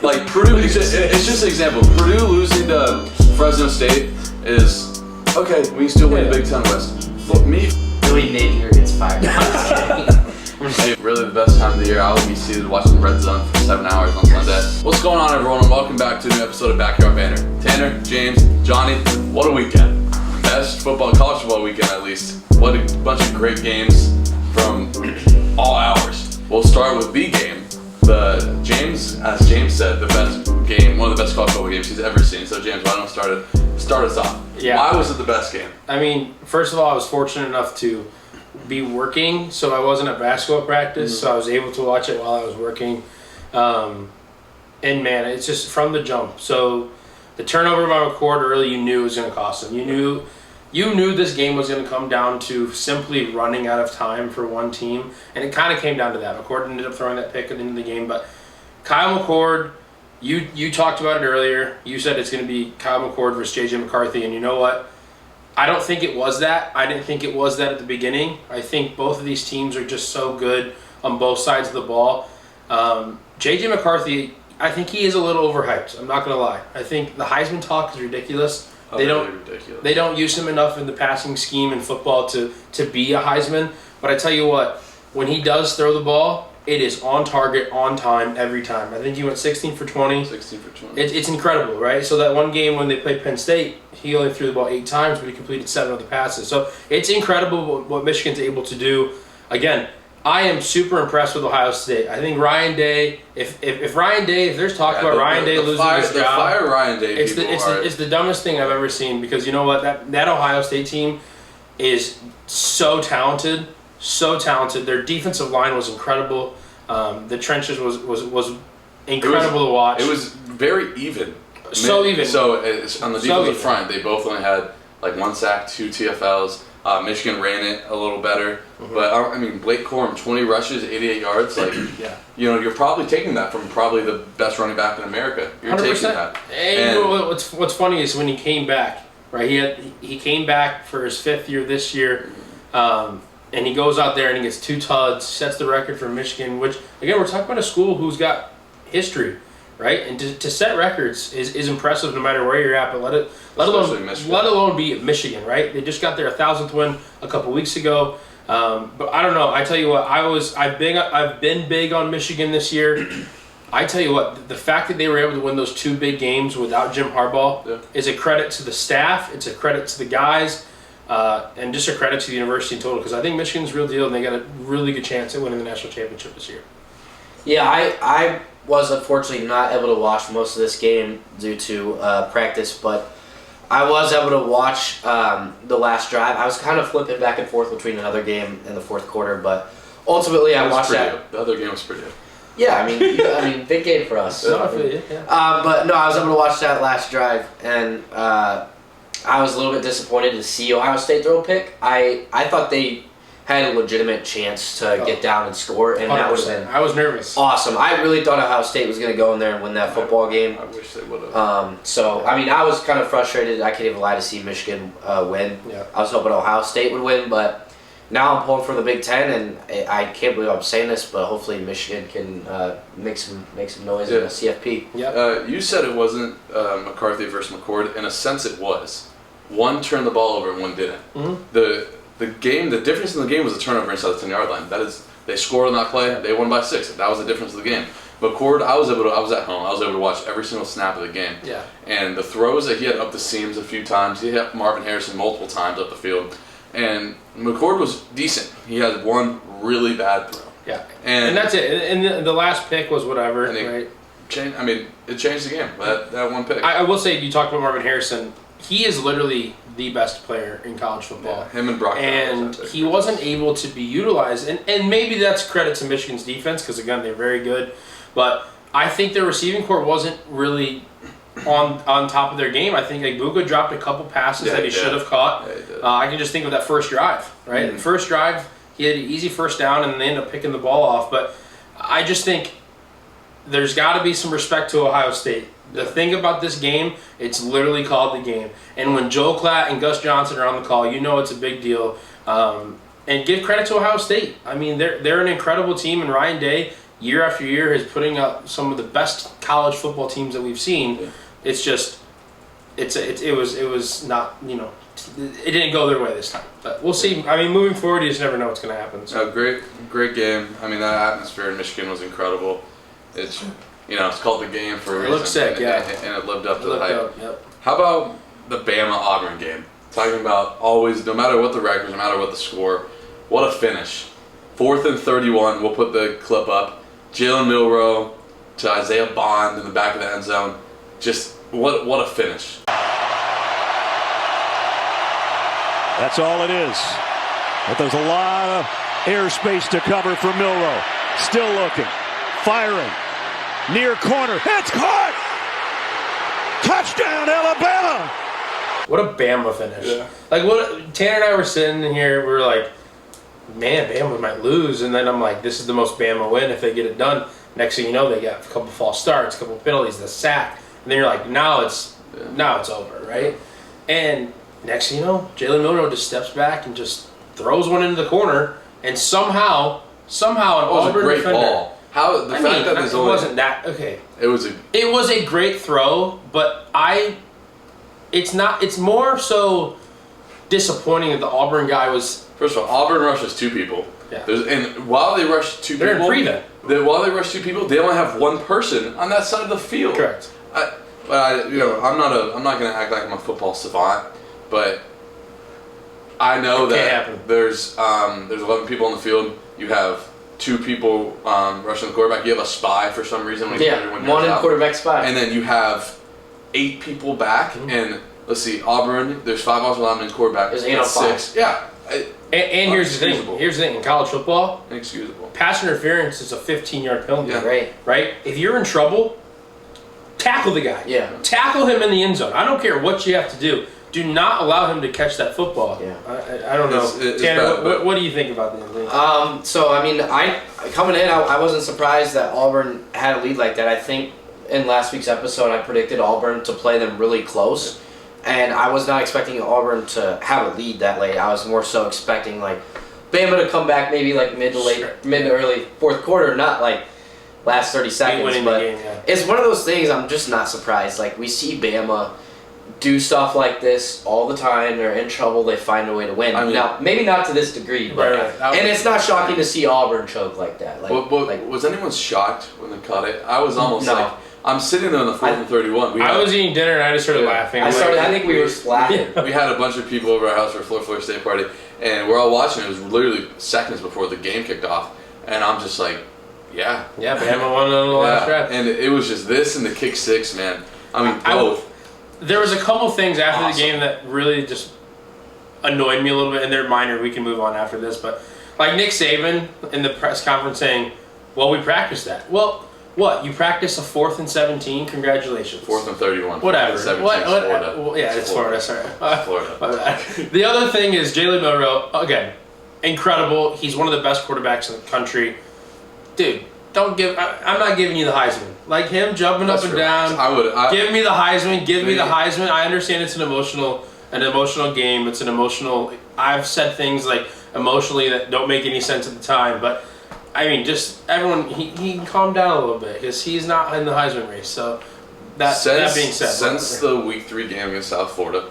Like Purdue, it's just an example. Purdue losing to Fresno State is okay. We still win the Big Ten West. But me, Billy Napier gets fired. I'm just kidding. really the best time of the year. I will be seated watching the Red Zone for 7 hours on Sunday. What's going on, everyone, and welcome back to a new episode of Backyard Banter. Tanner, James, Johnny, what a weekend! Best college football weekend at least. What a bunch of great games from all hours. We'll start with the game. As James said, the best game, one of the best college football games he's ever seen. So James, why don't start us off? Yeah. Why was it the best game? I mean, first of all, I was fortunate enough to be working, so I wasn't at basketball practice, so I was able to watch it while I was working. And man, it's just from the jump. So the turnover by McCord early, you knew it was going to cost him. You knew this game was going to come down to simply running out of time for one team, and it kind of came down to that. McCord ended up throwing that pick at the end of the game, but Kyle McCord, you talked about it earlier. You said it's going to be Kyle McCord versus J.J. McCarthy, and you know what? I don't think it was that. I didn't think it was that at the beginning. I think both of these teams are just so good on both sides of the ball. J.J. McCarthy, I think he is a little overhyped. I'm not going to lie. I think the Heisman talk is ridiculous. They don't use him enough in the passing scheme in football to be a Heisman. But I tell you what, when he does throw the ball, it is on target, on time, every time. I think he went 16 for 20. 16 for 20. It's incredible, right? So that one game when they played Penn State, he only threw the ball 8 times, but he completed 7 of the passes. So it's incredible what Michigan's able to do. Again, I am super impressed with Ohio State. I think Ryan Day, if there's talk about Ryan Day losing his job, fire Ryan Day. It's the dumbest thing I've ever seen, because you know what, that Ohio State team is so talented. Their defensive line was incredible. The trenches was incredible to watch. It was very even. Even. So on the defensive front, they both only had like 1 sack, 2 TFLs. Michigan ran it a little better, but I mean Blake Corum, 20 rushes, 88 yards. Like, you're probably taking that from probably the best running back in America. You're 100%. Taking that. And what's funny is when he came back, right? He came back for his 5th year this year, and he goes out there and he gets 2 tuds, sets the record for Michigan. Which again, we're talking about a school who's got history, right? And to set records is impressive no matter where you're at. But let alone be at Michigan, right? They just got their 1,000th win a couple weeks ago. But I don't know. I tell you what, I've been big on Michigan this year. I tell you what, the fact that they were able to win those 2 big games without Jim Harbaugh is a credit to the staff. It's a credit to the guys. And just a credit to the university in total, because I think Michigan's real deal, and they got a really good chance at winning the national championship this year. Yeah, I was unfortunately not able to watch most of this game due to practice, but I was able to watch the last drive. I was kind of flipping back and forth between another game and the fourth quarter, but ultimately I watched that. The other game was pretty good. Yeah, I mean, big game for us. No, I feel you, yeah. But no, I was able to watch that last drive, and I was a little bit disappointed to see Ohio State throw a pick. I thought they had a legitimate chance to get down and score, and 100%. That would have been I was nervous. Awesome. I really thought Ohio State was going to go in there and win that football game. I wish they would have. So, I mean, I was kind of frustrated. I can't even lie to see Michigan win. Yeah. I was hoping Ohio State would win, but now I'm pulling for the Big Ten, and I can't believe I'm saying this, but hopefully Michigan can make some noise in the CFP. Yeah. You said it wasn't McCarthy versus McCord. In a sense, it was. One turned the ball over and one didn't. Mm-hmm. The difference in the game was a turnover inside the 10-yard line. That is, they scored on that play. They won by 6. That was the difference of the game. McCord, I was at home. I was able to watch every single snap of the game. Yeah. And the throws that he had up the seams a few times, he hit Marvin Harrison multiple times up the field, and McCord was decent. He had one really bad throw. Yeah. And that's it. And the last pick was whatever. And right. It changed the game. That one pick. I will say, you talked about Marvin Harrison. He is literally the best player in college football. Yeah, him and Brock. And he wasn't able to be utilized. And maybe that's credit to Michigan's defense, because, again, they're very good. But I think their receiving corps wasn't really on top of their game. I think Buka dropped a couple passes that he should have caught. Yeah, he did. I can just think of that first drive, right? Mm-hmm. The first drive, he had an easy first down, and they ended up picking the ball off. But I just think there's got to be some respect to Ohio State. The thing about this game, it's literally called the game. And when Joel Klatt and Gus Johnson are on the call, you know it's a big deal. And give credit to Ohio State. I mean, they're an incredible team, and Ryan Day year after year is putting up some of the best college football teams that we've seen. Yeah. It's just, it was not, it didn't go their way this time. But we'll see. I mean, moving forward, you just never know what's going to happen. So. Great game. I mean, that atmosphere in Michigan was incredible. It's, it's called the game for a reason. It looked sick, and it lived up to the hype. How about the Bama-Auburn game? Talking about always, no matter what the records, no matter what the score, what a finish. 4th and 31, we'll put the clip up. Jalen Milroe to Isaiah Bond in the back of the end zone. Just, what a finish. That's all it is. But there's a lot of airspace to cover for Milroe. Still looking. Firing. Near corner. It's caught! Touchdown, Alabama! What a Bama finish. Yeah. Like, Tanner and I were sitting here, we were like, man, Bama might lose. And then I'm like, this is the most Bama win if they get it done. Next thing you know, they got a couple false starts, a couple penalties, the sack. And then you're like, now it's over, right? And next thing you know, Jalen Milroe just steps back and just throws one into the corner. And somehow an Auburn great defender. Ball. It wasn't that okay. It was a great throw, but it's more so disappointing that the Auburn guy was. First of all, Auburn rushes 2 people. Yeah. And while they rush 2 They're people, in prevent. While they rush 2 people, they only have 1 person on that side of the field. Correct. I'm not going to act like I'm a football savant, but I know that there's 11 people on the field. You have 2 people rushing the quarterback. You have a spy for some reason. One in quarterback spy. And then you have 8 people back. Mm-hmm. And let's see, Auburn. There's 5 offensive linemen in quarterback. There's 8 on 6. Yeah. And here's the thing. Here's the thing. In college football, inexcusable. Pass interference is a 15-yard penalty. Yeah. Right. If you're in trouble, tackle the guy. Yeah. Tackle him in the end zone. I don't care what you have to do. Do not allow him to catch that football. Yeah. I don't know. It's Tanner, bad, what do you think about that? So I mean, coming in, I wasn't surprised that Auburn had a lead like that. I think in last week's episode, I predicted Auburn to play them really close, and I was not expecting Auburn to have a lead that late. I was more so expecting like Bama to come back maybe like mid to early 4th quarter, not like last 30 seconds. But the game, yeah. It's one of those things. I'm just not surprised. Like we see Bama do stuff like this all the time. They're in trouble. They find a way to win. Now, maybe not to this degree, but and it's not shocking to see Auburn choke like that. Was anyone shocked when they caught it? I was almost like, I'm sitting there on the 4th and 31. I was eating dinner and I just started laughing. I think we were laughing. We had a bunch of people over our house for a Florida State party, and we're all watching. It was literally seconds before the game kicked off, and I'm just like, yeah, Bama won on the last drive. And it was just this and the kick 6, man. I mean, both. There was a couple things after the game that really just annoyed me a little bit, and they're minor. We can move on after this, but like Nick Saban in the press conference saying, "Well, we practiced that." Well, what? You practice a 4th and 17? Congratulations. 4th and 31. Whatever. 17, Florida. Well, yeah, it's Florida. Sorry. Florida. The other thing is Jalen Milroe. Again, incredible. He's one of the best quarterbacks in the country, dude. I'm not giving you the Heisman. Like him jumping up and down. Give me the Heisman. Give me the Heisman. I understand it's an emotional game. It's an emotional. I've said things like emotionally that don't make any sense at the time, but I mean, just everyone he can calm down a little bit because he's not in the Heisman race. So that being said, since the Week 3 game against South Florida,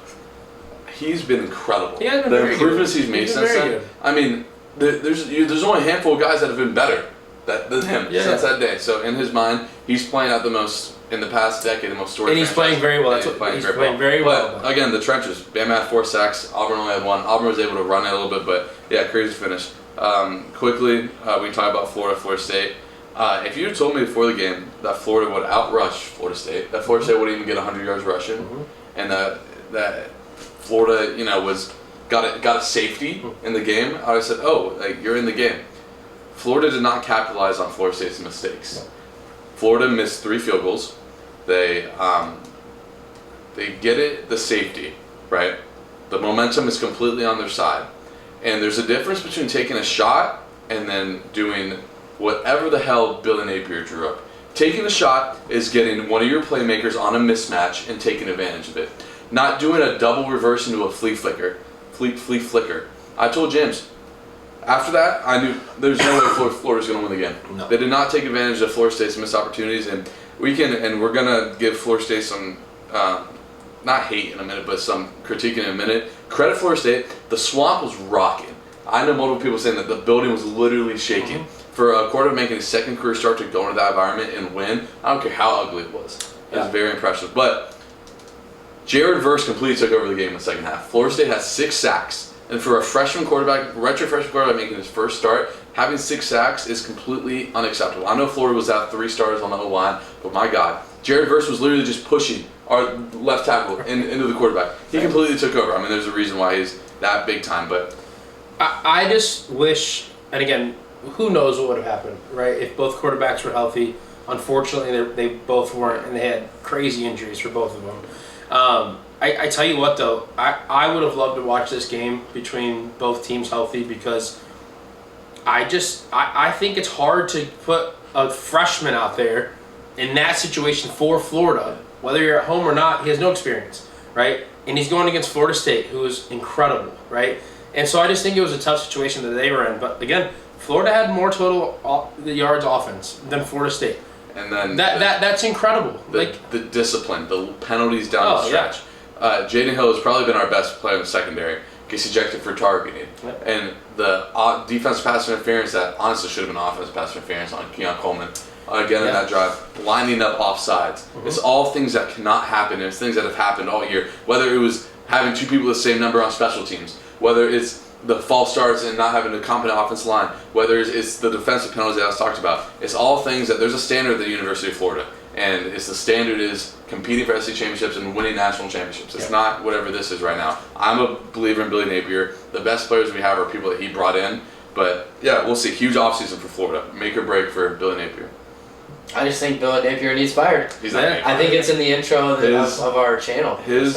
he's been incredible. He has been the improvements he's made since then. Good. I mean, there's only a handful of guys that have been better than him since that day. So in his mind, he's playing out the most in the past decade, the most storied. And he's playing very well. He's playing very well. But again, the trenches. Bama had 4 sacks. Auburn only had 1. Auburn was able to run it a little bit, but yeah, crazy finish. Quickly, we can talk about Florida State. If you had told me before the game that Florida would outrush Florida State, that Florida State wouldn't even get 100 yards rushing, and that Florida, got a safety in the game, I would have said, "Oh, like you're in the game." Florida did not capitalize on Florida State's mistakes. Florida missed 3 field goals. They get the safety, right? The momentum is completely on their side. And there's a difference between taking a shot and then doing whatever the hell Billy Napier drew up. Taking a shot is getting one of your playmakers on a mismatch and taking advantage of it. Not doing a double reverse into a flea flicker. I told James, After that, I knew there's no way Florida's going to win the game. No. They did not take advantage of Florida State's missed opportunities, and we're going to give Florida State some, not hate in a minute, but some critique in a minute. Credit Florida State, the swamp was rocking. I know multiple people saying that the building was literally shaking. Mm-hmm. For a quarterback making his second career start to go into that environment and win, I don't care how ugly it was. It was very impressive. But Jared Verse completely took over the game in the second half. Florida State has 6 sacks. And for a freshman quarterback, retro freshman quarterback making his first start, having 6 sacks is completely unacceptable. I know Florida was out 3 starters on the O-line, but my God, Jared Verse was literally just pushing our left tackle into the quarterback. He completely took over. I mean, there's a reason why he's that big time, but I just wish, and again, who knows what would have happened, right? If both quarterbacks were healthy. Unfortunately, they both weren't, and they had crazy injuries for both of them. I tell you what, though, I would have loved to watch this game between both teams healthy because I think it's hard to put a freshman out there in that situation for Florida. Whether you're at home or not, he has no experience, right? And he's going against Florida State, who is incredible, right? And so I just think it was a tough situation that they were in. But again, Florida had more total yards offense than Florida State. And then that's incredible. The discipline, the penalties down the stretch. Yeah. Jaden Hill has probably been our best player in the secondary. Gets ejected for targeting. Yep. And the defensive pass interference that honestly should have been offensive pass interference on Keon Coleman. Again in that drive, lining up offsides. Mm-hmm. It's all things that cannot happen, and it's things that have happened all year. Whether it was having 2 people the same number on special teams, whether it's the false starts and not having a competent offensive line, whether it's the defensive penalties that I was talked about. It's all things that there's a standard at the University of Florida, and it's the standard is competing for SEC championships and winning national championships. It's not whatever this is right now. I'm a believer in Billy Napier. The best players we have are people that he brought in, but yeah, we'll see. Huge offseason for Florida. Make or break for Billy Napier. I just think Billy Napier needs fired. I think it's in the intro of our channel. His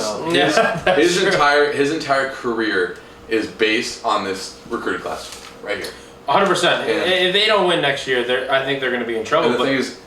entire career is based on this recruiting class right here. 100%. If they don't win next year, I think they're going to be in trouble. And the thing is,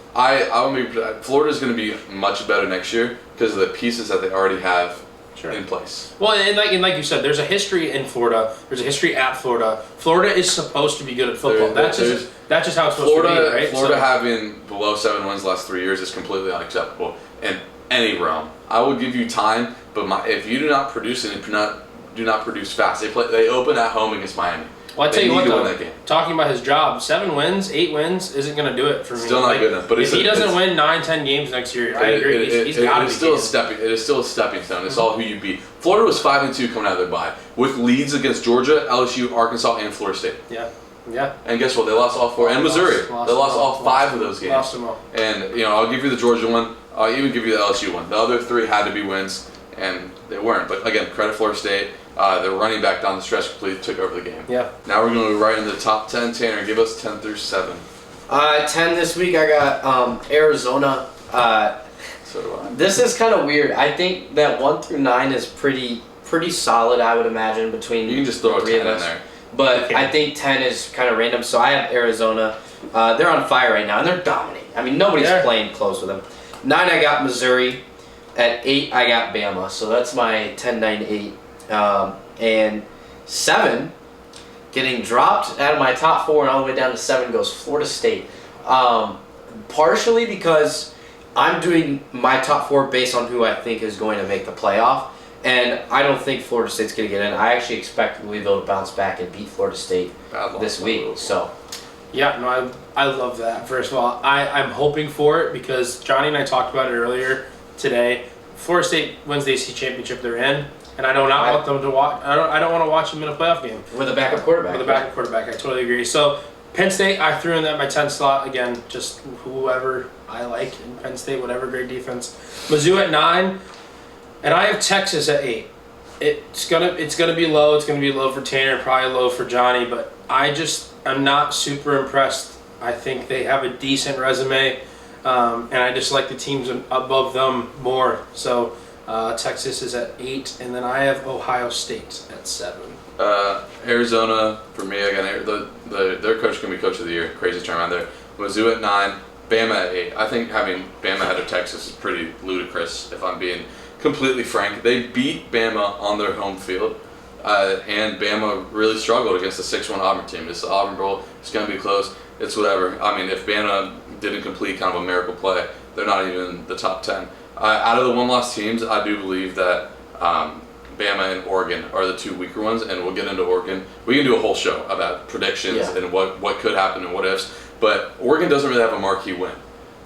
Florida's going to be much better next year because of the pieces that they already have in place. Well, and like you said, there's a history in Florida. There's a history at Florida. Florida is supposed to be good at football. That's just how it's supposed to be, right? Florida having below 7 wins the last 3 years is completely unacceptable in any realm. I will give you time, but if you do not produce and do not produce fast, they open at home against Miami. Well, I tell you what, though, talking about his job, 7 wins, 8 wins isn't going to do it for me. Still not good enough. But if he doesn't win 9-10 games next year, I agree. He's got to be. It is still a stepping stone. It's all who you beat. Florida was 5-2 coming out of their bye with leads against Georgia, LSU, Arkansas, and Florida State. Yeah. And guess what? They lost all 4. And Missouri. They lost all 5 of those games. Lost them all. And I'll give you the Georgia one. I'll even give you the LSU one. The other 3 had to be wins, and they weren't. But again, credit Florida State. Their running back down the stretch completely took over the game. Yeah. Now we're going to go right into the top 10. Tanner, give us 10 through 7. 10 this week, I got Arizona. So do I. This is kind of weird. I think that 1 through 9 is pretty solid, I would imagine, between you can just throw a 10 in there. But I think 10 is kind of random, so I have Arizona. They're on fire right now, and they're dominating. I mean, nobody's playing close with them. 9, I got Missouri. At 8, I got Bama. So that's my 10, 9, 8. And 7, getting dropped out of my top 4 and all the way down to 7 goes Florida State. Partially because I'm doing my top 4 based on who I think is going to make the playoff. And I don't think Florida State's going to get in. I actually expect Louisville to bounce back and beat Florida State this week. So, yeah, no, I love that. First of all, I'm hoping for it because Johnny and I talked about it earlier today. Florida State wins the ACC championship, they're in. And I do not want them to watch. I don't want to watch them in a playoff game with a backup quarterback. With a backup quarterback, I totally agree. So Penn State, I threw in that my 10 slot again. Just whoever I like in Penn State, whatever, great defense. Mizzou at 9, and I have Texas at 8. It's gonna be low. It's gonna be low for Tanner, probably low for Johnny. But I'm not super impressed. I think they have a decent resume, and I just like the teams above them more. So. Texas is at 8, and then I have Ohio State at 7. Arizona, for me, again, their coach can be coach of the year. Crazy term out there. Mizzou at 9, Bama at 8. I think having Bama ahead of Texas is pretty ludicrous, if I'm being completely frank. They beat Bama on their home field. and Bama really struggled against the 6-1 Auburn team. It's the Auburn Bowl. It's going to be close. It's whatever. I mean, if Bama didn't complete kind of a miracle play, they're not even the top 10. Out of the one-loss teams, I do believe that Bama and Oregon are the two weaker ones, and we'll get into Oregon. We can do a whole show about predictions and what could happen and what ifs. But Oregon doesn't really have a marquee win,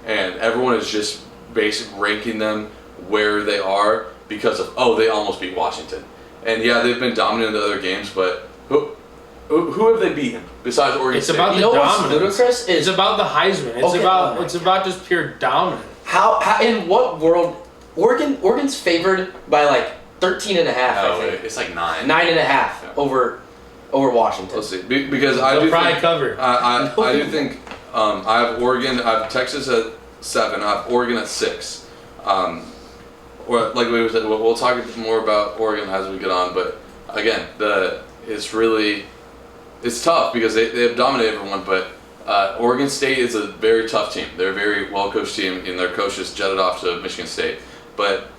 and everyone is just basically ranking them where they are because of they almost beat Washington, and yeah, they've been dominant in the other games, but who have they beaten besides Oregon It's State? about the dominance. Ludicrous is It's about the Heisman. It's about just pure dominance. how in what world Oregon's favored by like 13 and a half. I think It's like 9. 9 and a half over Washington. Let's see, because I They'll do probably think, cover. I do think I have Oregon. I have Texas at 7. I have Oregon at 6. Or like we said, we'll talk more about Oregon as we get on. But again, it's tough because they have dominated everyone. But Oregon State is a very tough team. They're a very well coached team, and their coach just jetted off to Michigan State. But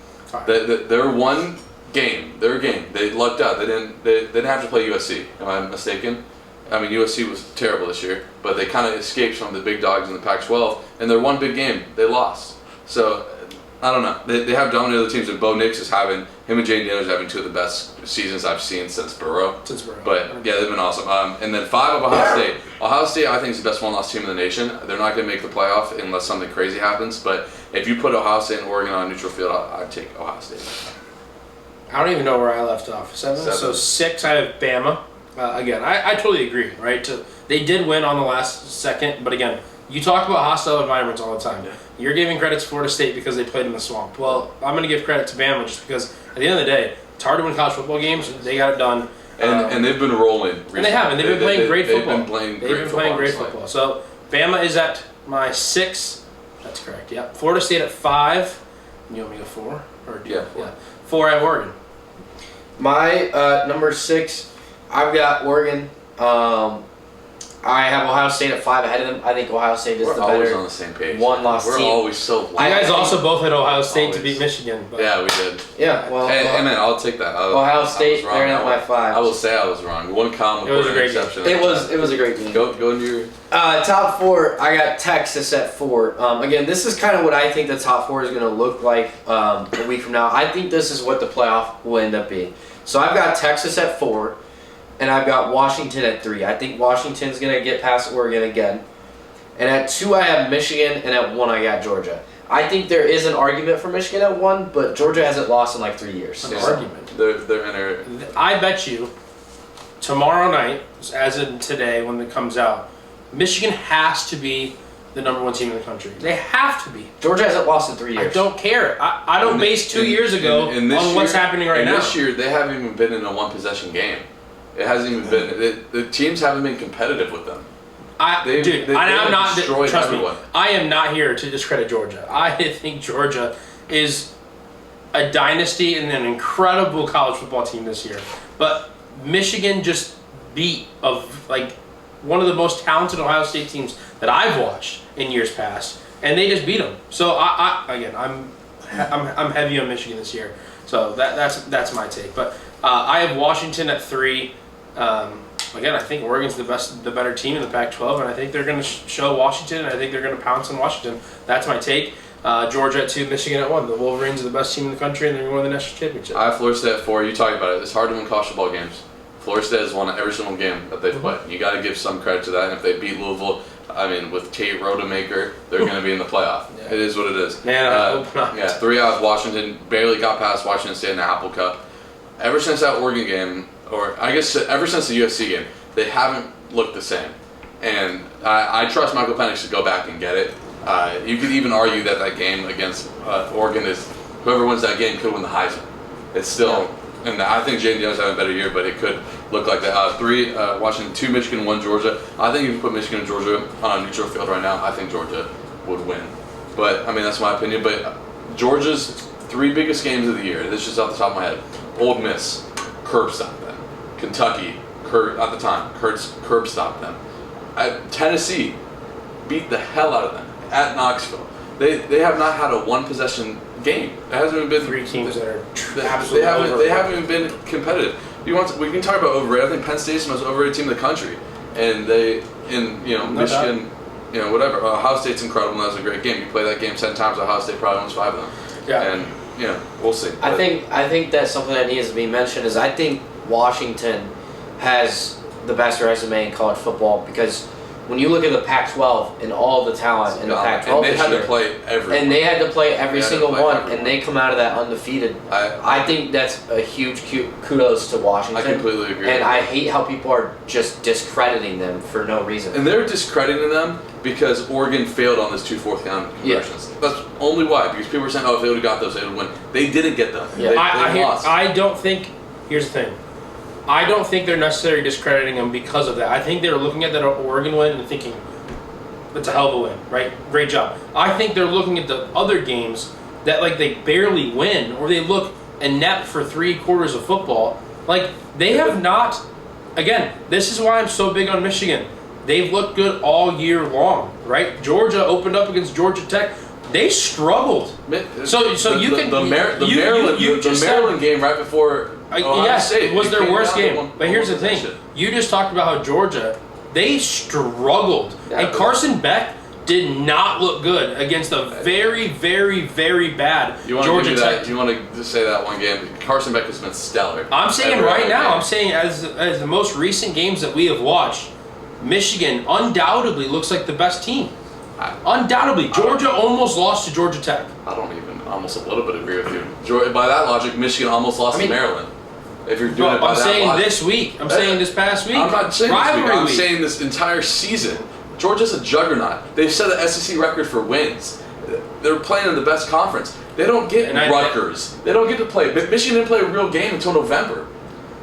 their one game, they lucked out. They didn't have to play USC. Am I mistaken? I mean, USC was terrible this year, but they kind of escaped some of the big dogs in the Pac-12, and their one big game, they lost. So, I don't know. They have dominated other teams, and Bo Nix is him and Jane Daniels having two of the best seasons I've seen since Burrow. But, yeah, they've been awesome. And then 5 of Ohio State. Ohio State, I think, is the best one-loss team in the nation. They're not going to make the playoff unless something crazy happens, but if you put Ohio State and Oregon on a neutral field, I'd take Ohio State. I don't even know where I left off. 7. So 6, I have Bama. Again, I totally agree, right? They did win on the last second, but again, you talk about hostile environments all the time. Yeah. You're giving credit to Florida State because they played in the swamp. Well, I'm going to give credit to Bama just because at the end of the day, it's hard to win college football games. They got it done. And they've been rolling recently. And they have, and they've been playing great football. They've been playing great football. So Bama is at my 6. That's correct, yeah. Florida State at 5. You want me to go 4? Yeah. 4, I have Oregon. My number 6, I've got Oregon. I have Ohio State at 5 ahead of them. I think Ohio State is We're the always better on the same page. one-loss We're team. always so. You guys also both had Ohio State to beat Michigan. But Yeah, we did. Yeah, well, Hey, man, I'll take that. Ohio State, I was wrong. they're at my 5. I will say I was wrong. One comma, It was a an great exception. It was a great game. Go into your. Top 4, I got Texas at 4. Again, this is kind of what I think the top 4 is going to look like a week from now. I think this is what the playoff will end up being. So I've got Texas at 4, and I've got Washington at 3. I think Washington's going to get past Oregon again. And at 2, I have Michigan, and at 1, I got Georgia. I think there is an argument for Michigan at 1, but Georgia hasn't lost in like 3 years. An argument. They're in there. I bet you tomorrow night, as in today when it comes out, Michigan has to be the number 1 team in the country. They have to be. Georgia hasn't lost in 3 years. I don't care. I don't base 2 years ago on what's happening right now. This year, they haven't even been in a one-possession game. It hasn't even been. The teams haven't been competitive with them. I'm not. destroyed Trust everyone. me, I am not here to discredit Georgia. I think Georgia is a dynasty and an incredible college football team this year. But Michigan just beat one of the most talented Ohio State teams that I've watched in years past, and they just beat them. So I'm heavy on Michigan this year. So that's my take. But I have Washington at 3. Again, I think Oregon's the better team in the Pac-12, and I think they're going to show Washington, and I think they're going to pounce on Washington. That's my take. Georgia at 2, Michigan at 1. The Wolverines are the best team in the country, and they're going to win the national championship. I have Florida State at 4. You talk about it. It's hard to win college football games. Florida State has won every single game that they've played. You got to give some credit to that. And if they beat Louisville, I mean, with Tate Rodemaker, they're going to be in the playoff. Yeah. It is what it is. Man, I hope not. Yeah, 3 out of Washington. Barely got past Washington State in the Apple Cup. Ever since that Oregon game, or I guess ever since the USC game, they haven't looked the same. And I trust Michael Penix to go back and get it. You could even argue that game against Oregon is whoever wins that game could win the Heisman. It's still, and I think Jaden Daniels having a better year, but it could look like that. 3 Washington, 2 Michigan, 1 Georgia. I think if you put Michigan and Georgia on a neutral field right now, I think Georgia would win. But I mean that's my opinion. But Georgia's 3 biggest games of the year. This is just off the top of my head. Ole Miss, curb stopped them. Kentucky, at the time, curb stopped them. Tennessee beat the hell out of them at Knoxville. They have not had a one-possession game. It hasn't even been 3 teams that are absolutely they haven't even been competitive. we can talk about overrated. I think Penn State's the most overrated team in the country, and Michigan, whatever. Ohio State's incredible. That was a great game. You play that game 10 times, Ohio State probably wins 5 of them. Yeah. And we'll see. I think that's something that needs to be mentioned. Is I think Washington has the best resume in college football because when you look at the Pac-12 and all the talent in the Pac-12 and they had to play every single one, and they come out of that undefeated. I think that's a huge kudos to Washington. I completely agree. And I hate how people are just discrediting them for no reason. And they're discrediting them because Oregon failed on those 2 fourth-down conversions. Yeah. That's only why. Because people were saying, if they would have got those, they would win. They didn't get them. Yeah. They lost. I don't think. Here's the thing. I don't think they're necessarily discrediting them because of that. I think they're looking at that Oregon win and thinking, that's a hell of a win, right? Great job. I think they're looking at the other games that they barely win or they look inept for 3 quarters of football. They have not. Again, this is why I'm so big on Michigan. They've looked good all year long, right? Georgia opened up against Georgia Tech. They struggled. So you can the Maryland game right before Ohio State was their worst game. But here's the thing: you just talked about how Georgia they struggled, and Carson Beck did not look good against a very, very, very bad Georgia Tech. You want to just say that one game? Carson Beck has been stellar. I'm saying right now. I'm saying as the most recent games that we have watched, Michigan undoubtedly looks like the best team. Undoubtedly, Georgia almost lost to Georgia Tech. I don't even almost a little bit agree with you. By that logic, Michigan almost lost to Maryland. If you're doing it by I'm that saying logic. this week. I'm saying this past week. I'm not saying this week. I'm week. saying this entire season. Georgia's a juggernaut. They've set the SEC record for wins. They're playing in the best conference. They don't get Rutgers. They don't get to play. Michigan didn't play a real game until November.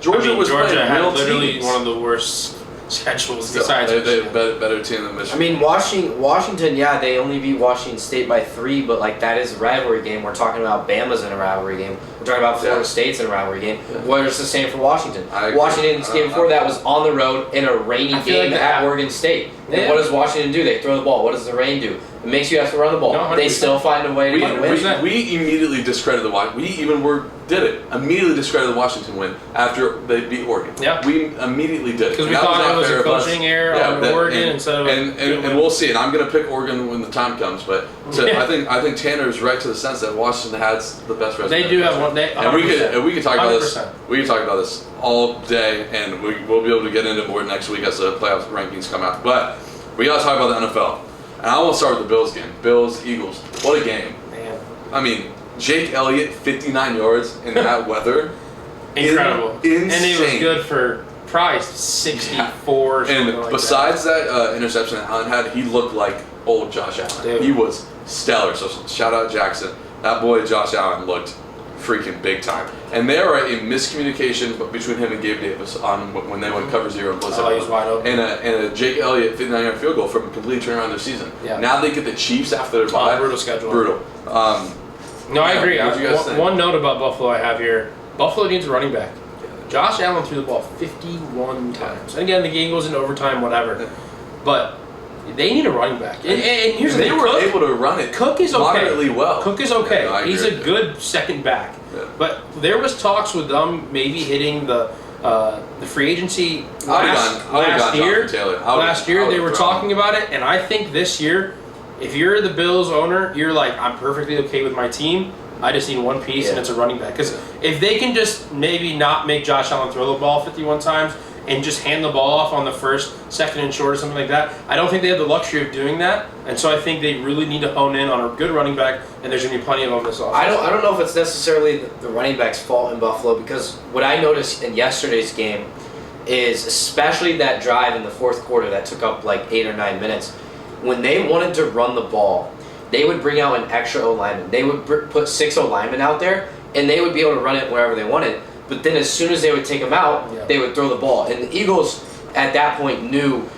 Georgia had real literally teams. one of the worst schedules So, besides they're better team than Michigan. I mean, Washington, they only beat Washington State by 3, but that is a rivalry game. We're talking about Bama's in a rivalry game. We're talking about Florida State's in a rivalry game. Yeah. What is the same for Washington? Washington's game before that was on the road in a rainy game at Oregon State. And what does Washington do? They throw the ball. What does the rain do? It makes you have to run the ball. No, they still find a way to win. We immediately discredited the Washington. We even did it. Immediately discredited the Washington win after they beat Oregon. Yeah. We immediately did it. Because we thought it was a coaching error on Oregon instead of. And we'll see. And I'm going to pick Oregon when the time comes. But I think Tanner's right to the sense that Washington has the best resume. They do have one. And we could talk about this. 100%. We can talk about this all day, and we'll be able to get into more next week as the playoff rankings come out. But we got to talk about the NFL. And I want to start with the Bills game. Bills, Eagles. What a game. Man. I mean, Jake Elliott, 59 yards in that weather. Incredible. Insane. And it was good for probably 64 And besides that interception that Allen had, he looked like old Josh Allen. Dude. He was stellar. So shout out Jackson. That boy Josh Allen looked freaking big time. And there are a miscommunication between him and Gabe Davis on when they went cover 0 and blitzed he's wide open. and a Jake Elliott 59-yard field goal from a complete turnaround their season. Yeah. Now they get the Chiefs after their bye. Brutal schedule. Brutal. No, I agree. What do you guys think? One note about Buffalo I have here. Buffalo needs a running back. Josh Allen threw the ball 51 times. And again, the game goes into overtime, whatever. But they need a running back. And here's the thing. They were able to run it Cook is okay. moderately well. Cook is okay. Yeah, no, He's a good second back. Yeah. But there was talks with them maybe hitting the free agency last year. Last year they were talking about it, and I think this year, if you're the Bills owner, you're like, I'm perfectly okay with my team. I just need one piece, and it's a running back. Because if they can just maybe not make Josh Allen throw the ball 51 times and just hand the ball off on the first, second and short or something like that, I don't think they have the luxury of doing that. And so I think they really need to hone in on a good running back, and there's going to be plenty of them this offseason. I don't know if it's necessarily the running back's fault in Buffalo, because what I noticed in yesterday's game is, especially that drive in the fourth quarter that took up 8 or 9 minutes, when they wanted to run the ball, they would bring out an extra O-lineman. They would put 6 O-linemen out there, and they would be able to run it wherever they wanted. But then as soon as they would take them out, they would throw the ball. And the Eagles, at that point, knew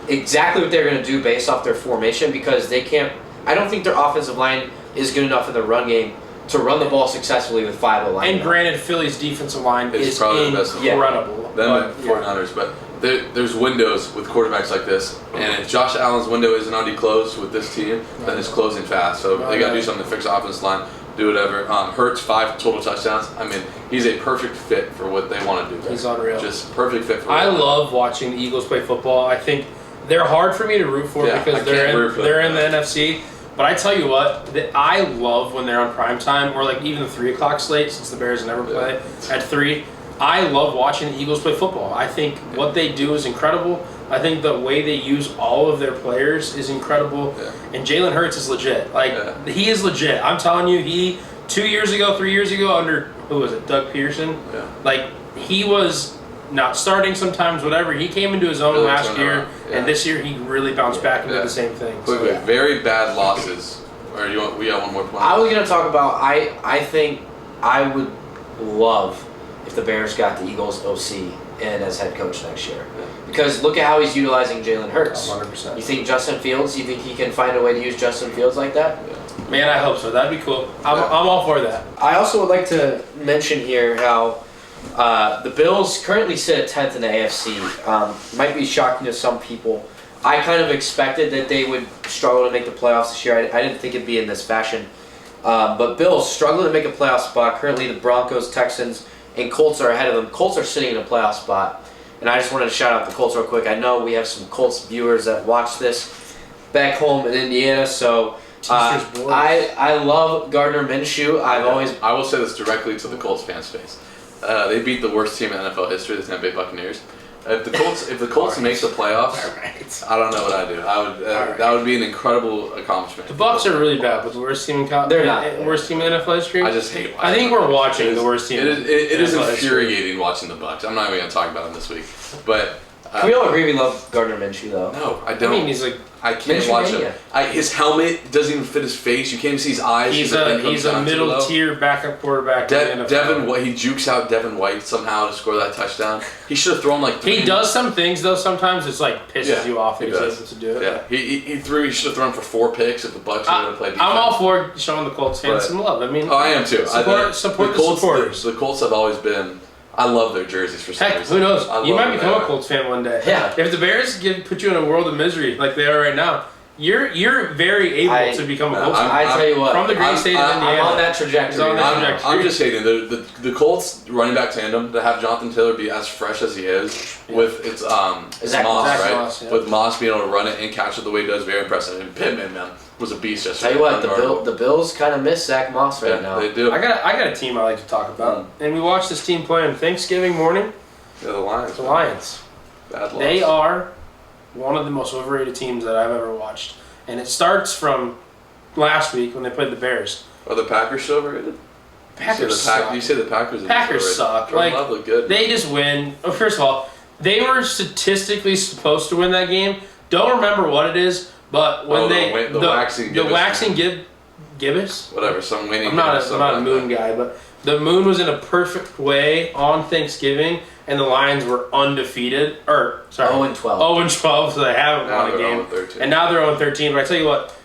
exactly what they were going to do based off their formation, because they can't – I don't think their offensive line is good enough in the run game to run the ball successfully with 5 O-linemen. And granted, Philly's defensive line is probably the best incredible. Them and 49ers, but there's windows with quarterbacks like this, and if Josh Allen's window isn't already closed with this team, then it's closing fast. So they got to do something to fix the offensive line. do whatever. Hurts 5 total touchdowns. I mean, he's a perfect fit for what they want to do. He's unreal. Just perfect fit for. I love watching the Eagles play football. I think they're hard for me to root for because they're in the NFC. But I tell you what, I love when they're on prime time or like even the 3 o'clock slate, since the Bears never play at 3. I love watching the Eagles play football. I think what they do is incredible. I think the way they use all of their players is incredible. Yeah. And Jalen Hurts is legit. Like, he is legit. I'm telling you, 3 years ago, under, who was it, Doug Pearson? Yeah. Like, he was not starting sometimes, whatever. He came into his own last year, and this year he really bounced back and did the same thing. So, very bad losses. Or we got one more point? I was going to talk about, I think I would love if the Bears got the Eagles OC in as head coach next year. Because look at how he's utilizing Jalen Hurts. 100%. You think Justin Fields, you think he can find a way to use Justin Fields like that? Yeah. Man, I hope so. That'd be cool. I'm all for that. I also would like to mention here how the Bills currently sit at 10th in the AFC. Might be shocking to some people. I kind of expected that they would struggle to make the playoffs this year. I didn't think it'd be in this fashion. But Bills struggling to make a playoff spot. Currently the Broncos, Texans, and Colts are ahead of them. Colts are sitting in a playoff spot. And I just wanted to shout out the Colts real quick. I know we have some Colts viewers that watch this back home in Indiana, so I love Gardner Minshew. I will say this directly to the Colts fans' face. They beat the worst team in NFL history, the Tampa Bay Buccaneers. If the Colts make the playoffs, I don't know what I'd do. That would be an incredible accomplishment. The Bucs are really bad, but the worst team in worst team in NFL history. I just hate. I think we're watching the worst team. It is infuriating watching the Bucs. I'm not even going to talk about them this week, but. Can we all agree we love Gardner Minshew though? No, I don't. I mean, he's like. I can't watch him. His helmet doesn't even fit his face. You can't even see his eyes. He's a middle tier backup quarterback. Devin White, he jukes out Devin White somehow to score that touchdown. He should have thrown like. He does some things though. Sometimes it's like pisses you off. He's able to do it. Yeah, he should have thrown for 4 picks if the Bucs would have played defense. I'm all for showing the Colts fans some love. I mean, I am too. Support the supporters. The Colts have always been. I love their jerseys for some reason. Who knows? You might become a Colts fan one day. Yeah. If the Bears put you in a world of misery like they are right now, you're very able to become a Colts fan. I tell you what, from the great state of Indiana, I'm on that trajectory. I'm just hating the Colts running back tandem to have Jonathan Taylor be as fresh as he is with it's Moss, right? Moss, yeah. With Moss being able to run it and catch it the way he does, very impressive. And Pittman, man, was a beast yesterday. Tell you what, the Bills kind of miss Zach Moss right now. They do. I got a team I like to talk about, and we watched this team play on Thanksgiving morning. Yeah, the Lions. The Lions. Bad loss. They are one of the most overrated teams that I've ever watched. And it starts from last week when they played the Bears. Are the Packers so overrated? Packers suck. You say the Packers are Packers suck. Like, look good. They just win. First of all, they were statistically supposed to win that game. Don't remember what it is, but when the waxing gibbous. Whatever, some winning. I'm not a moon guy, but the moon was in a perfect way on Thanksgiving, and the Lions were undefeated. 0-12. 0-12, so they haven't won a game. And now they're 0-13. But I tell you what,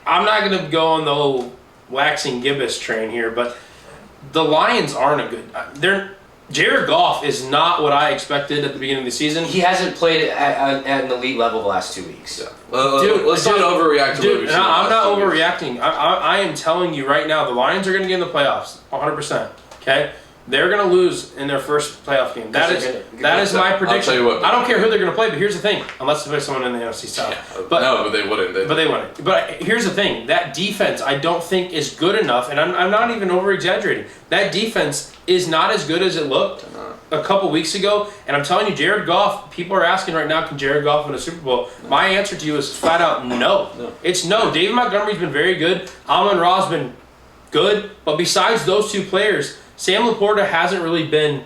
I'm not going to go on the whole waxing gibbous train here, but the Lions aren't a good. Jared Goff is not what I expected at the beginning of the season. He hasn't played at an elite level the last 2 weeks. Yeah. Let's not overreact to what we've seen. I'm not overreacting. I am telling you right now, the Lions are going to get in the playoffs, 100%. Okay, they're going to lose in their first playoff game. That is my prediction. I'll tell you what, I don't care who they're going to play, but here's the thing: unless they play someone in the NFC South. Yeah, but they wouldn't. They wouldn't. But here's the thing: that defense, I don't think is good enough, and I'm not even over exaggerating. That defense is not as good as it looked a couple weeks ago. And I'm telling you, Jared Goff. People are asking right now, can Jared Goff win a Super Bowl? No. My answer to you is flat out no. It's no. David Montgomery's been very good. Amon-Ra's been good, but besides those two players, Sam Laporta hasn't really been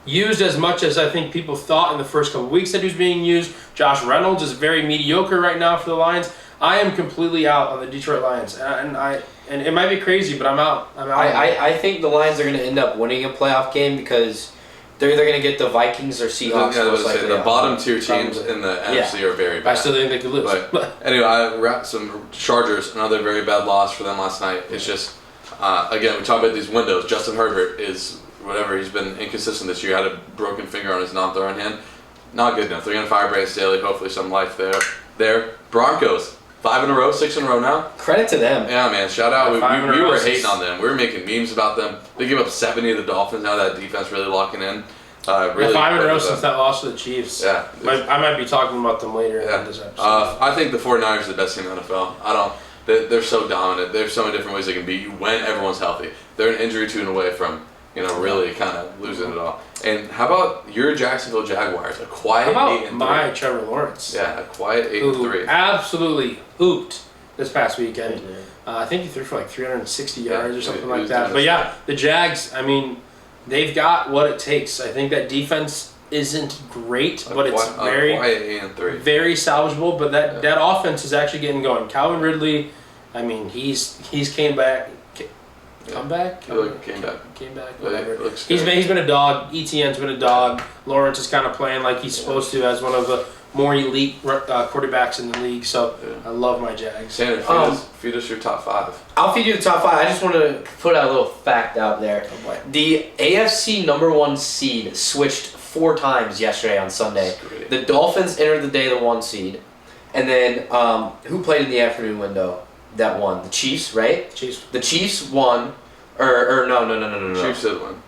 used as much as I think people thought in the first couple of weeks that he was being used. Josh Reynolds is very mediocre right now for the Lions. I am completely out on the Detroit Lions, and it might be crazy, but I'm out. I think the Lions are going to end up winning a playoff game because they're either going to get the Vikings or Seahawks. The bottom tier teams in the NFC are very bad. I still think they could lose. But anyway, I wrapped some Chargers, another very bad loss for them last night. It's just, again, we talk about these windows. Justin Herbert is, whatever, he's been inconsistent this year. Had a broken finger on his non-throwing hand. Not good enough. They're going to fire Brandon Staley. Hopefully some life there. Broncos, 5 in a row, 6 in a row now. Credit to them. Yeah, man. Shout out. Yeah, We were hating on them. We were making memes about them. They give up 70 to the Dolphins. Now that defense really locking in. Really 5 in a row since that loss to the Chiefs. Yeah. I might be talking about them later in this episode. I think the 49ers are the best team in the NFL. They're so dominant. There's so many different ways they can beat you when everyone's healthy. They're an injury tune away from, really kind of losing it all. And how about your Jacksonville Jaguars? A quiet 8-3. My Trevor Lawrence? Yeah, a quiet 8-3. Absolutely hooped this past weekend. I think he threw for like 360 yards or something like that. But yeah, the Jags, I mean, they've got what it takes. I think that defense isn't great, but it's very salvageable. But that offense is actually getting going. Calvin Ridley, I mean, he's came back. Came back. Whatever. He's been a dog. ETN's been a dog. Lawrence is kind of playing like he's supposed to as one of the more elite quarterbacks in the league. So I love my Jags. Tanner, feed us your top 5. I'll feed you the top 5. I just want to put out a little fact out there. The AFC number 1 seed switched 4 times yesterday on Sunday. The Dolphins entered the day the 1 seed, and then who played in the afternoon window? That won. The Chiefs, right? Chiefs. The Chiefs won, or no. Chiefs did win.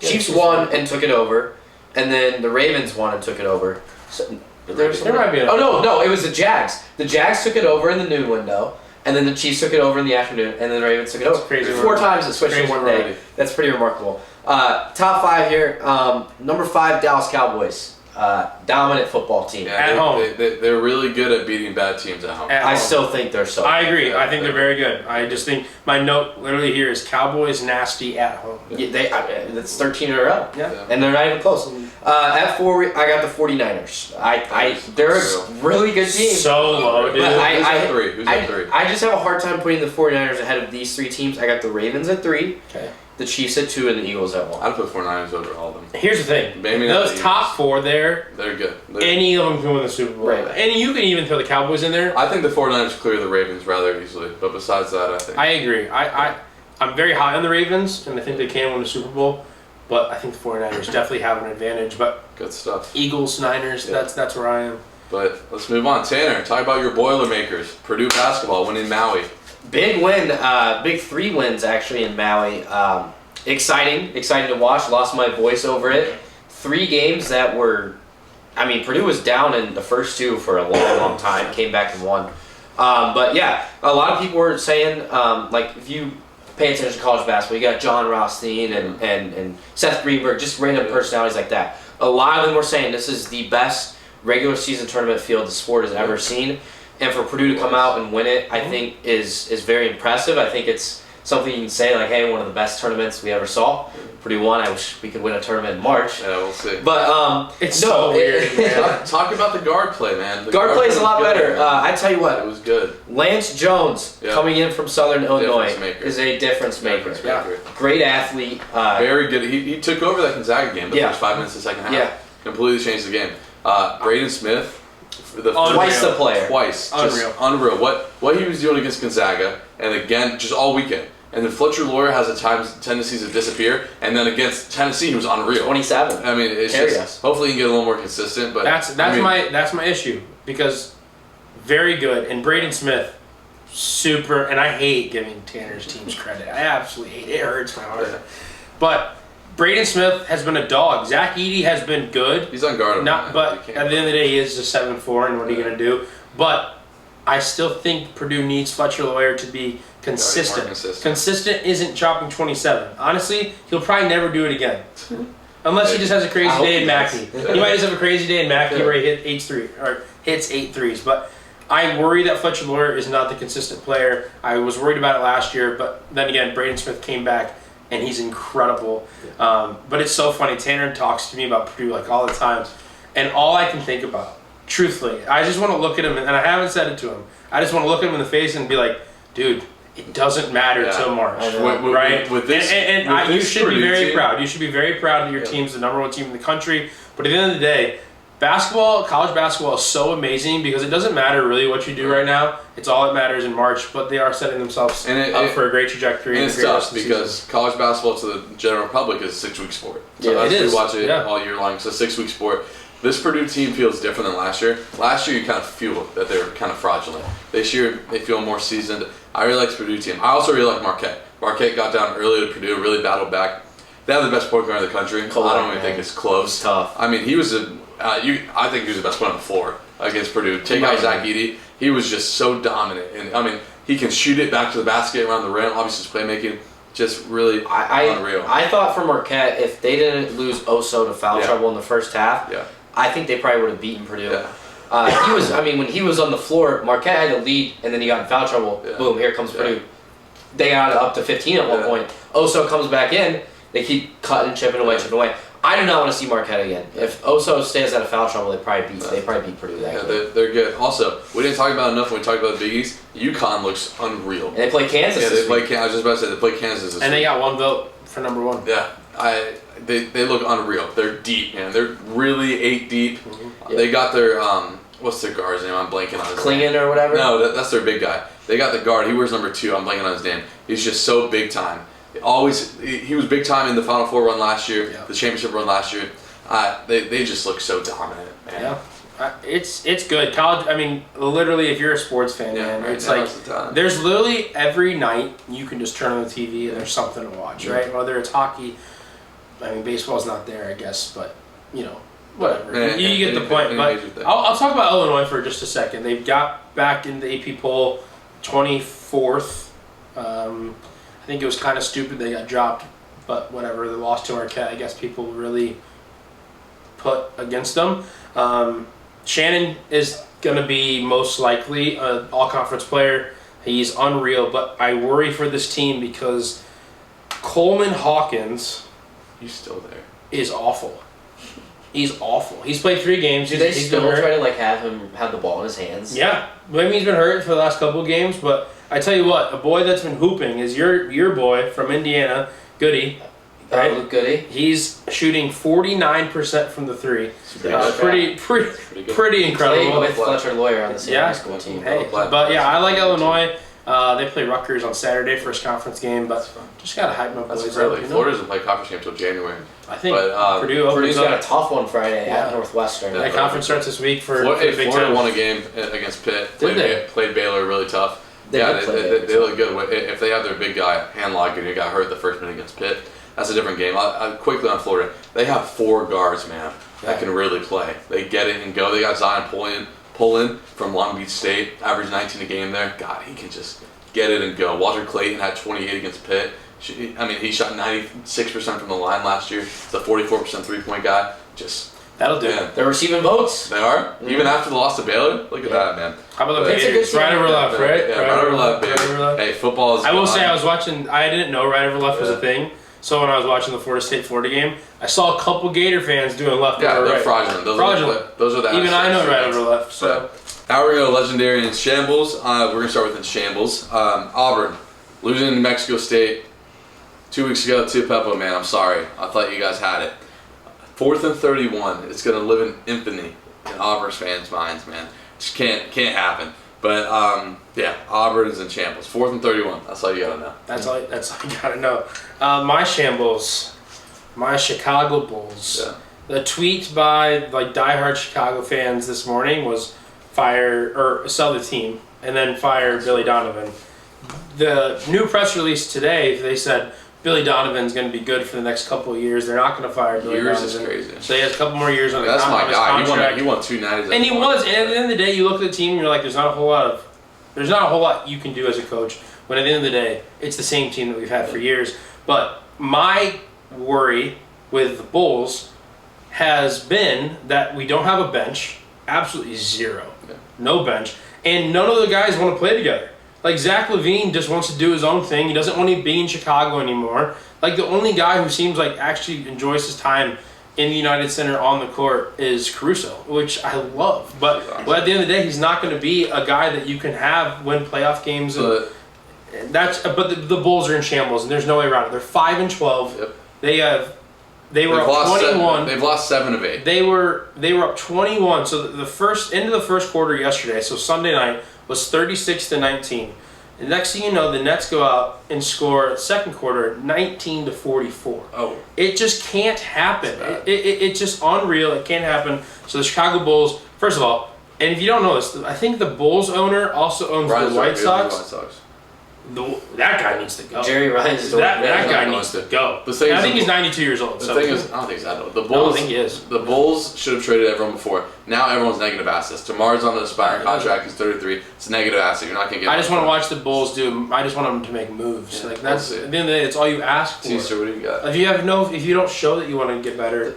Chiefs won and took it over, and then the Ravens won and took it over. So, there might be. No, it was the Jags. The Jags took it over in the noon window, and then the Chiefs took it over in the afternoon, and then the Ravens took it over. Crazy. 4 times it switched in one day. That's pretty remarkable. Top 5 here. Number 5, Dallas Cowboys. Dominant football team. Yeah, at home. They're really good at beating bad teams at home. I still think they're so. I agree. I think they're very good. I just think my note literally here is Cowboys nasty at home. Yeah, that's 13 in a row. Yeah. And they're not even close. At 4, I got the 49ers. They're a really good team. So low, dude. Who's at 3? Who's at 3? I just have a hard time putting the 49ers ahead of these 3 teams. I got the Ravens at 3. Okay. The Chiefs at 2 and the Eagles at 1. I'd put 49ers over all of them. Here's the thing. Maybe those top 4 there, they're good. any of them can win the Super Bowl. Right. And you can even throw the Cowboys in there. I think the 49ers clear the Ravens rather easily. But besides that, I think. I agree. I'm very high on the Ravens, and I think they can win the Super Bowl. But I think the 49ers definitely have an advantage. But good stuff. Eagles, Niners, that's where I am. But let's move on. Tanner, talk about your Boilermakers. Purdue basketball winning Maui. Big win. Big 3 wins actually in Maui. Exciting to watch. Lost my voice over it. 3 games that were, Purdue was down in the first 2 for a long time. Came back and won. But yeah, a lot of people were saying, if you pay attention to college basketball, you got John Rothstein and Seth Greenberg, just random personalities like that. A lot of them were saying this is the best regular season tournament field the sport has ever seen. And for Purdue to come out and win it, I think is very impressive. I think it's something you can say like, hey, one of the best tournaments we ever saw. Purdue won. I wish we could win a tournament in March. Yeah, we'll see. But it's so weird. Man. Talk about the guard play, man. Guard play is a lot better. I tell you what, it was good. Lance Jones coming in from Southern Illinois is a difference maker. Yeah. Great athlete. Very good. He took over that Gonzaga game the first 5 minutes of the second half. Yeah. Completely changed the game. Braden Smith. Twice the player. Twice. Just unreal. What he was doing against Gonzaga, and again, just all weekend. And then Fletcher Loyer has at times tendencies to disappear, and then against Tennessee, he was unreal. 27. It's just hopefully he can get a little more consistent. But that's my issue because very good, and Braden Smith, super. And I hate giving Tanner's teams credit. I absolutely hate it. It hurts my heart. Yeah. But Braden Smith has been a dog. Zach Edey has been good. He's unguardable. But at the end of the day, he is a 7-4, and what are you going to do? But I still think Purdue needs Fletcher Loyer to be consistent. Consistent isn't chopping 27. Honestly, he'll probably never do it again. Unless he just has a crazy day in Mackey. He might just have a crazy day in Mackey where he hits 8 threes. But I worry that Fletcher Loyer is not the consistent player. I was worried about it last year, but then again, Braden Smith came back, and he's incredible. But it's so funny. Tanner talks to me about Purdue like all the time, and all I can think about, truthfully, I just want to look at him, and I haven't said it to him. I just want to look at him in the face and be like, dude, it doesn't matter till March, right? You should be very proud. You should be very proud that your team's the number 1 team in the country. But at the end of the day, college basketball is so amazing because it doesn't matter really what you do right now. It's all that matters in March. But they are setting themselves up for a great trajectory. And it's tough because college basketball to the general public is a 6-week sport. So you watch it all year long. It's a 6-week sport. This Purdue team feels different than last year. Last year, you kind of feel that they were kind of fraudulent. This year, they feel more seasoned. I really like this Purdue team. I also really like Marquette. Marquette got down early to Purdue, really battled back. They have the best point guard in the country. I don't even think it's close. Tough. I mean, he was I think he was the best player on the floor against Purdue. Take out Zach Edey. He was just so dominant, and I mean, he can shoot it back to the basket around the rim. Obviously, his playmaking just really unreal. I thought for Marquette, if they didn't lose Oso to foul trouble in the first half, I think they probably would have beaten Purdue. Yeah. When he was on the floor, Marquette had the lead, and then he got in foul trouble. Yeah. Boom, here comes Purdue. They got it up to 15 at one point. Oso comes back in. They keep cutting, chipping away. I do not want to see Marquette again. If Oso stays out of foul trouble, they probably beat Purdue that game. They're good. Also, we didn't talk about enough when we talked about the Big East. UConn looks unreal. And they play Kansas. Yeah, they play Kansas. I was just about to say they play Kansas this week. And they got one vote for number one. Yeah, they look unreal. They're deep, man. They're really 8 deep. Mm-hmm. They got their what's their guard's name? I'm blanking on his Klingen name. or whatever. No, that's their big guy. They got the guard. He wears number 2. I'm blanking on his name. He's just so big time. He was big time in the Final Four run last year, the championship run last year. They just look so dominant, man. Yeah, it's good. College. I mean, literally, if you're a sports fan, man, it's like there's literally every night you can just turn on the TV and there's something to watch, right? Whether it's hockey, I mean, baseball's not there, I guess, but whatever. You get the point. But I'll talk about Illinois for just a second. They've got back in the AP poll, 24th. I think it was kind of stupid they got dropped, but whatever. They lost to Marquette. I guess people really put against them. Shannon is going to be most likely an all-conference player. He's unreal, but I worry for this team because Coleman Hawkins is awful. He's awful. He's played 3 games. Do they still try to have him have the ball in his hands? Yeah. Maybe he's been hurt for the last couple of games, but I tell you what, a boy that's been hooping is your boy from Indiana, Goody. Right? Luke Goody. He's shooting 49% from the 3. Pretty incredible. Played with Fletcher Lawyer on the same high school team. Hey, but yeah, I like Illinois. They play Rutgers on Saturday, first conference game, but just gotta hype my boys up. Florida doesn't play conference game until January. I think Purdue's got a tough one Friday at Northwestern. That conference starts this week for Florida Big Ten. won a game against Pitt. Played Baylor really tough. They look good. If they have their big guy, Handlock, who got hurt the first minute against Pitt, that's a different game. Quickly on Florida, they have 4 guards, man, that can really play. They get it and go. They got Zion Pullen from Long Beach State, average 19 a game there. God, he can just get it and go. Walter Clayton had 28 against Pitt. He shot 96% from the line last year. He's a 44% three-point guy. That'll do it. They're receiving votes. They are? Mm-hmm. Even after the loss to Baylor? Look at that, man. How about the Patriots? Right over left, right? Yeah, right over left, baby. Hey, football is I will say I was watching, I didn't know right over left was a thing. So when I was watching the Florida State-Florida game, I saw a couple Gator fans doing left over right. Yeah, they're fraudulent. Those are the Even I know right over left. So now we're going to go Legendary and In Shambles. We're going to start with In Shambles. Auburn, losing to New Mexico State 2 weeks ago to Pepo, man. I'm sorry. I thought you guys had it. 4th and 31. It's going to live in infamy in Auburn fans' minds, man. Just can't happen. But Auburn is in shambles. 4th and 31. That's all you gotta know. That's all you gotta know. My shambles, my Chicago Bulls. Yeah. The tweet by diehard Chicago fans this morning was sell the team and then fire Billy Donovan. The new press release today, they said Billy Donovan's going to be good for the next couple of years. They're not going to fire Billy Donovan. Years is crazy. So he has a couple more years on the That's my guy. contract. He won 2 natties. And he was. And at the end of the day, you look at the team and you're like, there's not a whole lot you can do as a coach. But at the end of the day, it's the same team that we've had for years. But my worry with the Bulls has been that we don't have a bench. Absolutely zero. Yeah. No bench. And none of the guys want to play together. Zach LaVine just wants to do his own thing. He doesn't want to be in Chicago anymore. The only guy who seems like actually enjoys his time in the United Center on the court is Caruso, which I love. But at the end of the day, he's not going to be a guy that you can have win playoff games. But the Bulls are in shambles, and there's no way around it. They're 5-12. Yep. They were up 21. They've lost 7 of 8. They were up 21. So the end of the first quarter yesterday, so Sunday night, was 36-19. And next thing you know, the Nets go out and score second quarter 19-44. Oh. It just can't happen. It's just unreal. It can't happen. So the Chicago Bulls, first of all, and if you don't know this, I think the Bulls owner also owns the White Sox. That guy needs to go. Jerry Ryan's that guy needs to go. I think he's 92 years old. The thing is, I don't think he's that old. The Bulls, I don't think he is. The Bulls should have traded everyone before. Now everyone's negative assets. DeMar's on an expiring contract. He's 33. It's a negative asset. You're not going to get. I just want to watch the Bulls do. I just want them to make moves. Yeah, like that's at the end of the day, it's all you ask for. Caesar, what do you got? If you don't show that you want to get better,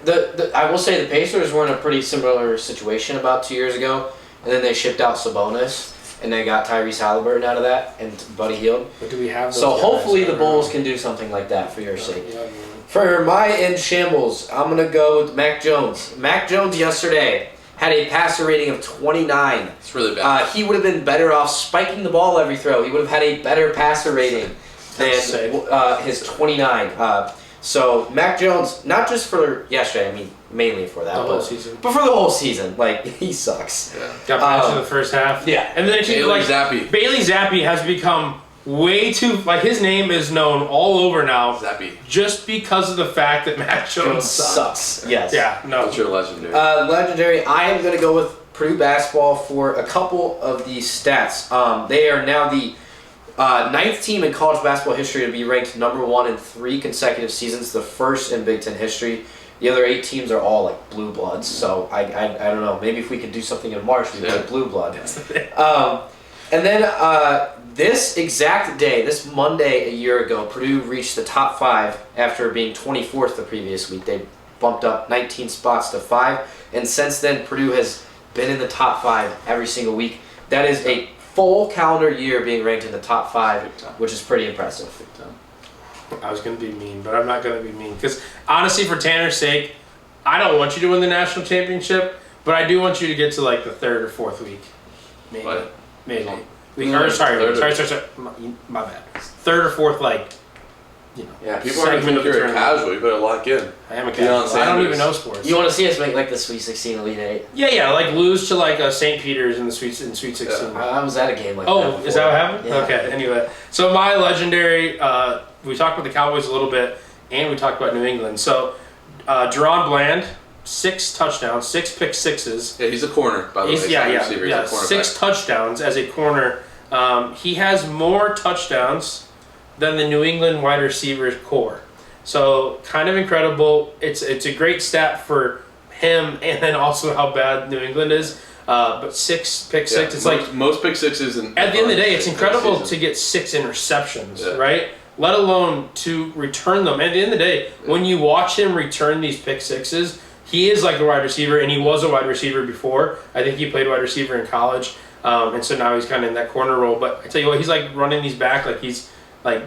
I will say the Pacers were in a pretty similar situation about 2 years ago, and then they shipped out Sabonis. And they got Tyrese Halliburton out of that and Buddy Hield. But do we have those So guys? hopefully the Bulls can do something like that for your sake. Yeah. For my in shambles, I'm going to go with Mac Jones. Mac Jones yesterday had a passer rating of 29. It's really bad. He would have been better off spiking the ball every throw. He would have had a better passer rating than his 29. So Mac Jones, not just for yesterday, I mean mainly for that, The whole season. but for the whole season, like he sucks. Yeah. Got benched in the first half. Yeah. And then Bailey Zappi has become way too his name is known all over now. Zappy. Just because of the fact that Mac Jones sucks. Yes. Yeah. No. What's your legendary? Legendary. I am going to go with Purdue basketball for a couple of these stats. They are now the 9th team in college basketball history to be ranked number 1 in 3 consecutive seasons, the first in Big Ten history. The other 8 teams are all like blue bloods, so I don't know. Maybe if we could do something in March, we'd play blue blood. And then this exact day, this Monday a year ago, Purdue reached the top 5 after being 24th the previous week. They bumped up 19 spots to 5, and since then Purdue has been in the top 5 every single week. That is a full calendar year being ranked in the top 5, which is pretty impressive. I was going to be mean, but I'm not going to be mean. Because honestly, for Tanner's sake, I don't want you to win the national championship, but I do want you to get to like the 3rd or 4th week. Maybe. What? Maybe. Sorry. My bad. 3rd or 4th, Yeah, people are going to think you're a casual. You better lock in. I am a casual. I don't even know sports. You want to see us make like the Sweet 16 Elite 8? Yeah, like lose to like St. Peter's in the Sweet 16. Yeah. I was at a game like that. Oh, before. is that what happened? Yeah. Okay, anyway. So my legendary, we talked about the Cowboys a little bit, and we talked about New England. So Deron Bland, 6 touchdowns, 6 pick sixes. Yeah, he's a corner, by the way. He's Yeah. a 6 touchdowns as a corner. He has more touchdowns than the New England wide receiver core. So kind of incredible. It's a great stat for him, and then also how bad New England is. But 6 pick six, it's most pick sixes. At the end of the day, it's incredible to get 6 interceptions, right? Let alone to return them. At the end of the day, when you watch him return these pick sixes, he is like a wide receiver, and he was a wide receiver before. I think he played wide receiver in college, and so now he's kind of in that corner role. But I tell you what, he's like running these back like he's like,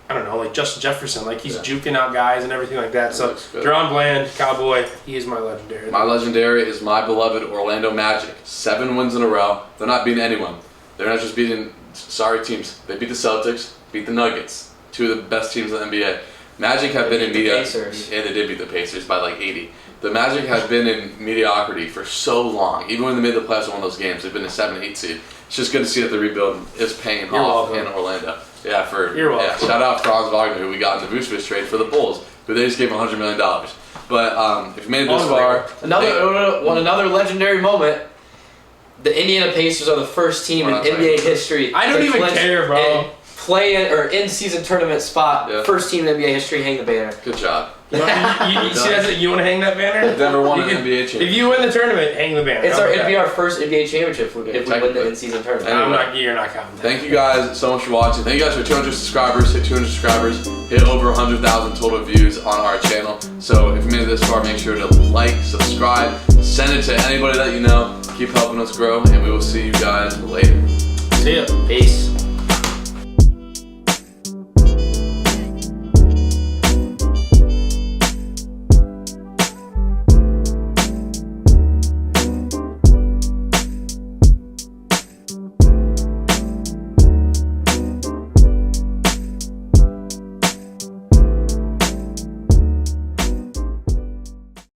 I don't know, like Justin Jefferson, like he's juking out guys and everything like that. So Deron Bland, Cowboy, he is my legendary. My legendary is my beloved Orlando Magic. 7 wins in a row. They're not beating anyone. They're not just beating sorry teams. They beat the Celtics, beat the Nuggets, 2 of the best teams in the NBA. Magic have been in media, and they did beat the Pacers by like 80. The Magic have been in mediocrity for so long. Even when they made the playoffs in one of those games, they've been a 7-8 seed. It's just good to see that the rebuild is paying off in Orlando. Yeah, shout out Franz Wagner, who we got in the Vucevic trade for the Bulls, who they just gave him $100 million. But if you made it this far, another legendary moment. The Indiana Pacers are the first team in NBA history. I don't even care, bro. In-season tournament spot. First team in NBA history. Hang the banner. Good job. You see that? You want to hang that banner? Never won an NBA championship. If you win the tournament, hang the banner. It'd be our first NBA championship if we win the in-season tournament. Anyway, you're not counting that. Thank you guys so much for watching. Thank you guys for 200 subscribers. Hit 200 subscribers. Hit over 100,000 total views on our channel. So if you made it this far, make sure to like, subscribe, send it to anybody that you know. Keep helping us grow, and we will see you guys later. See ya. Peace.